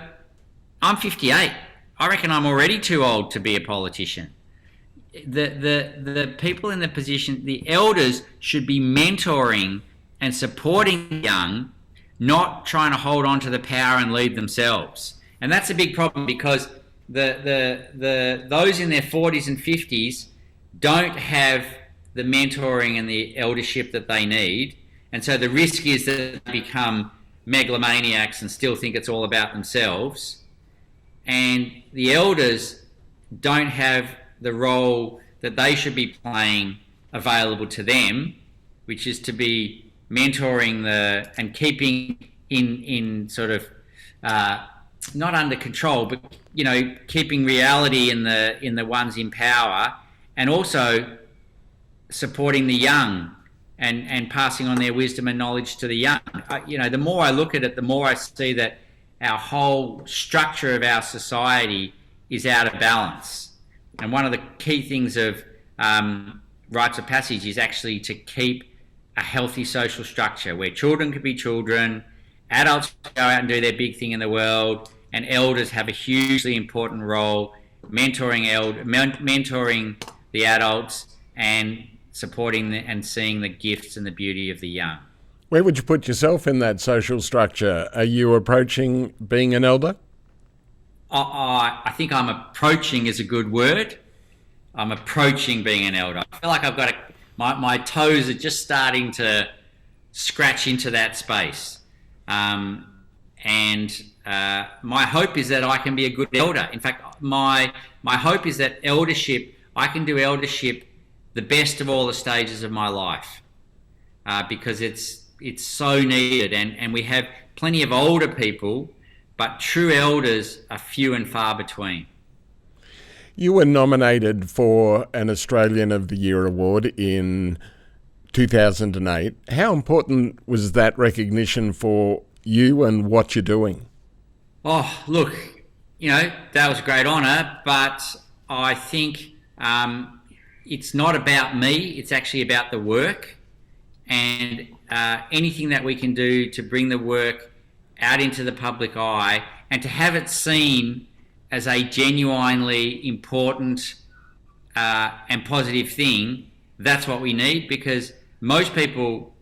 I'm 58. I reckon I'm already too old to be a politician. The people in the position, the elders should be mentoring and supporting young, not trying to hold on to the power and lead themselves. And that's a big problem, because those in their 40s and 50s don't have the mentoring and the eldership that they need. And so the risk is that they become megalomaniacs and still think it's all about themselves. And the elders don't have the role that they should be playing available to them, which is to be mentoring and keeping in sort of not under control, but you know, keeping reality in the ones in power, and also supporting the young and passing on their wisdom and knowledge to the young. You know, the more I look at it, the more I see that our whole structure of our society is out of balance. And one of the key things of rites of passage is actually to keep a healthy social structure where children can be children, adults go out and do their big thing in the world, and elders have a hugely important role mentoring the adults and supporting and seeing the gifts and the beauty of the young. Where would you put yourself in that social structure? Are you approaching being an elder? I think I'm approaching is a good word. I'm approaching being an elder. I feel like I've got my toes are just starting to scratch into that space. And my hope is that I can be a good elder. In fact, my hope is that I can do eldership the best of all the stages of my life, because it's so needed, and we have plenty of older people, but true elders are few and far between. You were nominated for an Australian of the Year award in 2008. How important was that recognition for you and what you're doing? Oh, look, you know, that was a great honour, but I think it's not about me, it's actually about the work, and anything that we can do to bring the work out into the public eye and to have it seen as a genuinely important and positive thing, that's what we need, because most people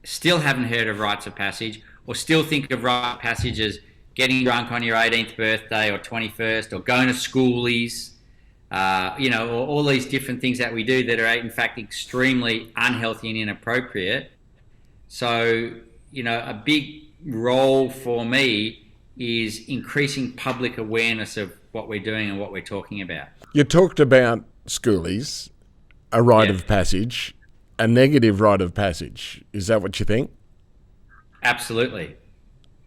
still haven't heard of rites of passage, or still think of rites of passage as getting drunk on your 18th birthday or 21st, or going to schoolies. or all these different things that we do that are in fact extremely unhealthy and inappropriate. So, a big role for me is increasing public awareness of what we're doing and what we're talking about. You talked about schoolies, a rite of passage, a negative rite of passage. Is that what you think? Absolutely.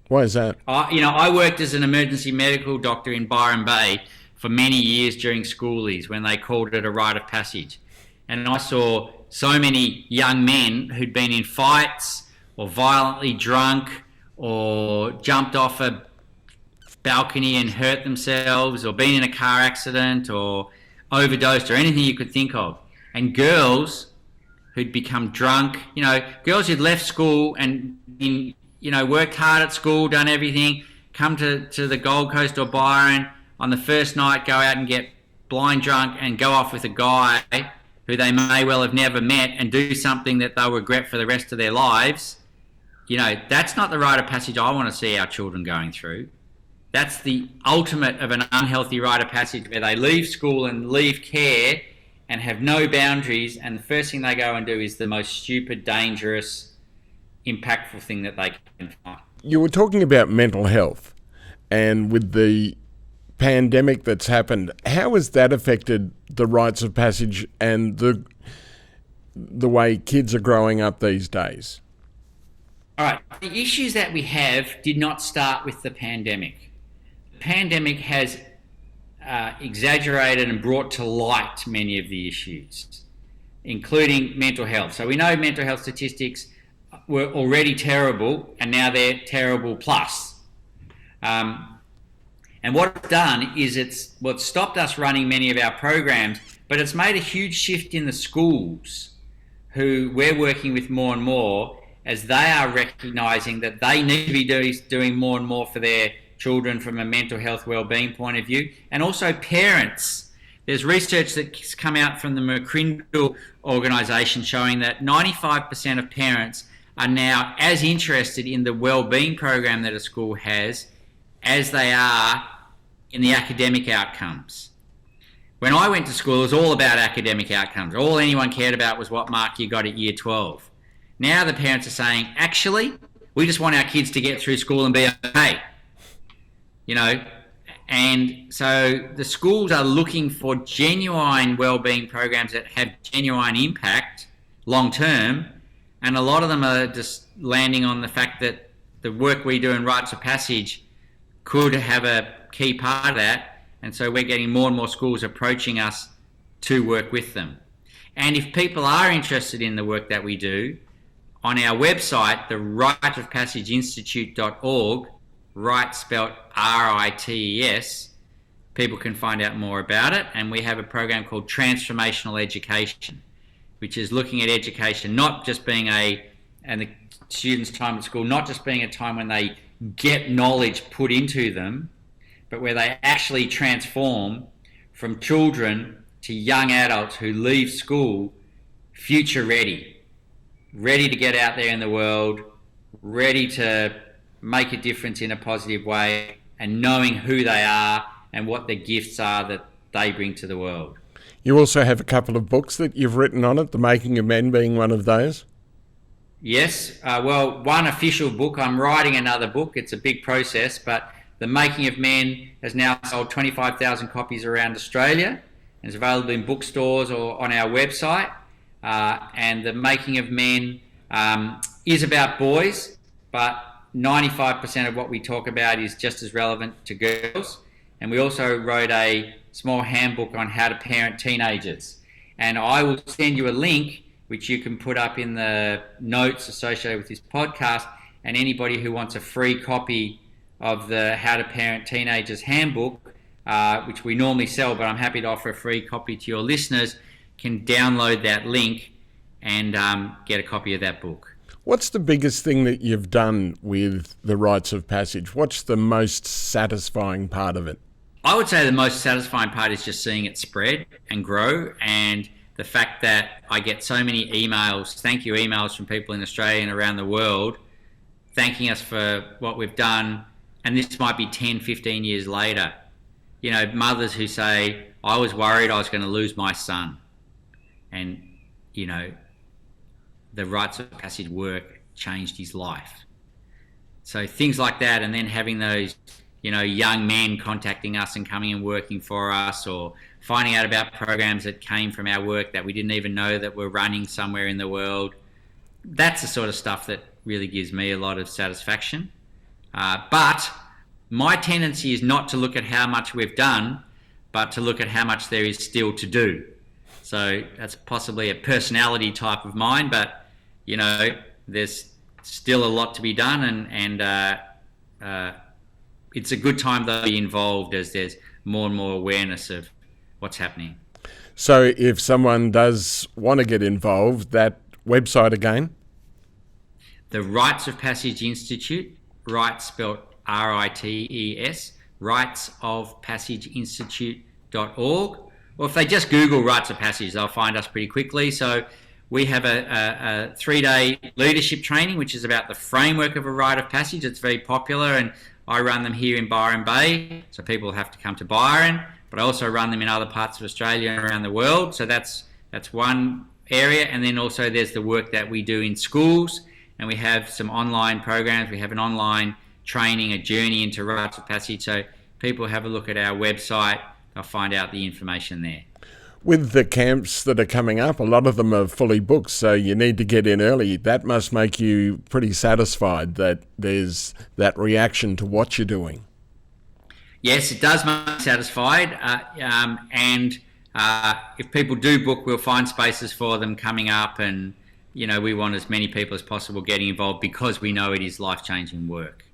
Why is that? I worked as an emergency medical doctor in Byron Bay for many years during schoolies when they called it a rite of passage. And I saw so many young men who'd been in fights or violently drunk or jumped off a balcony and hurt themselves or been in a car accident or overdosed or anything you could think of. And girls who'd become drunk, girls who'd left school and worked hard at school, done everything, come to the Gold Coast or Byron on the first night, go out and get blind drunk and go off with a guy who they may well have never met and do something that they'll regret for the rest of their lives. That's not the rite of passage I want to see our children going through. That's the ultimate of an unhealthy rite of passage where they leave school and leave care and have no boundaries, and the first thing they go and do is the most stupid, dangerous, impactful thing that they can find. You were talking about mental health, and with the pandemic that's happened, how has that affected the rites of passage and the way kids are growing up these days? All right, the issues that we have did not start with the pandemic. The pandemic has exaggerated and brought to light many of the issues, including mental health. So we know mental health statistics were already terrible, and now they're terrible plus. And what it's done is it's stopped us running many of our programs, but it's made a huge shift in the schools who we're working with more and more as they are recognising that they need to be doing more and more for their children from a mental health wellbeing point of view, and also parents. There's research that's come out from the McCrindle organisation showing that 95% of parents are now as interested in the wellbeing program that a school has as they are in the academic outcomes. When I went to school, it was all about academic outcomes. All anyone cared about was what mark you got at year 12. Now the parents are saying, actually, we just want our kids to get through school and be okay. And so the schools are looking for genuine wellbeing programs that have genuine impact long term, and a lot of them are just landing on the fact that the work we do in rites of passage could have a key part of that, and so we're getting more and more schools approaching us to work with them. And if people are interested in the work that we do, on our website, the Rite of Passage Institute.org, Rite spelled R-I-T-E-S, people can find out more about it. And we have a program called Transformational Education, which is looking at education not just being and the students' time at school, not just being a time when they get knowledge put into them, but where they actually transform from children to young adults who leave school future ready to get out there in the world, ready to make a difference in a positive way, and knowing who they are and what their gifts are that they bring to the world. You also have a couple of books that you've written on it, The Making of Men being one of those. Yes, one official book. I'm writing another book. It's a big process, but The Making of Men has now sold 25,000 copies around Australia, and it's available in bookstores or on our website. And The Making of Men is about boys, but 95% of what we talk about is just as relevant to girls. And we also wrote a small handbook on how to parent teenagers. And I will send you a link, which you can put up in the notes associated with this podcast. And anybody who wants a free copy of the How to Parent Teenagers handbook, which we normally sell, but I'm happy to offer a free copy to your listeners, can download that link and get a copy of that book. What's the biggest thing that you've done with the rites of passage? What's the most satisfying part of it? I would say the most satisfying part is just seeing it spread and grow, and the fact that I get so many emails, thank you emails from people in Australia and around the world, thanking us for what we've done. And this might be 10, 15 years later. Mothers who say, I was worried I was going to lose my son. And, the rites of passage work changed his life. So things like that, and then having those, young men contacting us and coming and working for us, or finding out about programs that came from our work that we didn't even know that were running somewhere in the world. That's the sort of stuff that really gives me a lot of satisfaction. But my tendency is not to look at how much we've done, but to look at how much there is still to do. So that's possibly a personality type of mine, but, there's still a lot to be done, and it's a good time to be involved as there's more and more awareness of what's happening. So if someone does want to get involved, that website again? The Rites of Passage Institute, rites spelled R-I-T-E-S, ritesofpassageinstitute.org. Or if they just Google Rites of Passage, they'll find us pretty quickly. So we have a 3-day leadership training, which is about the framework of a rite of passage. It's very popular, and I run them here in Byron Bay, so people have to come to Byron, but I also run them in other parts of Australia and around the world. So that's one area. And then also there's the work that we do in schools, and we have some online programs. We have an online training, a journey into rites of passage. So people have a look at our website, they'll find out the information there. With the camps that are coming up, a lot of them are fully booked, so you need to get in early. That must make you pretty satisfied that there's that reaction to what you're doing. Yes, it does make me satisfied. And if people do book, we'll find spaces for them coming up, and we want as many people as possible getting involved because we know it is life-changing work.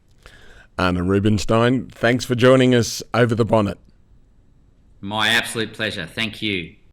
Arne Rubenstein, thanks for joining us over the bonnet. My absolute pleasure. Thank you.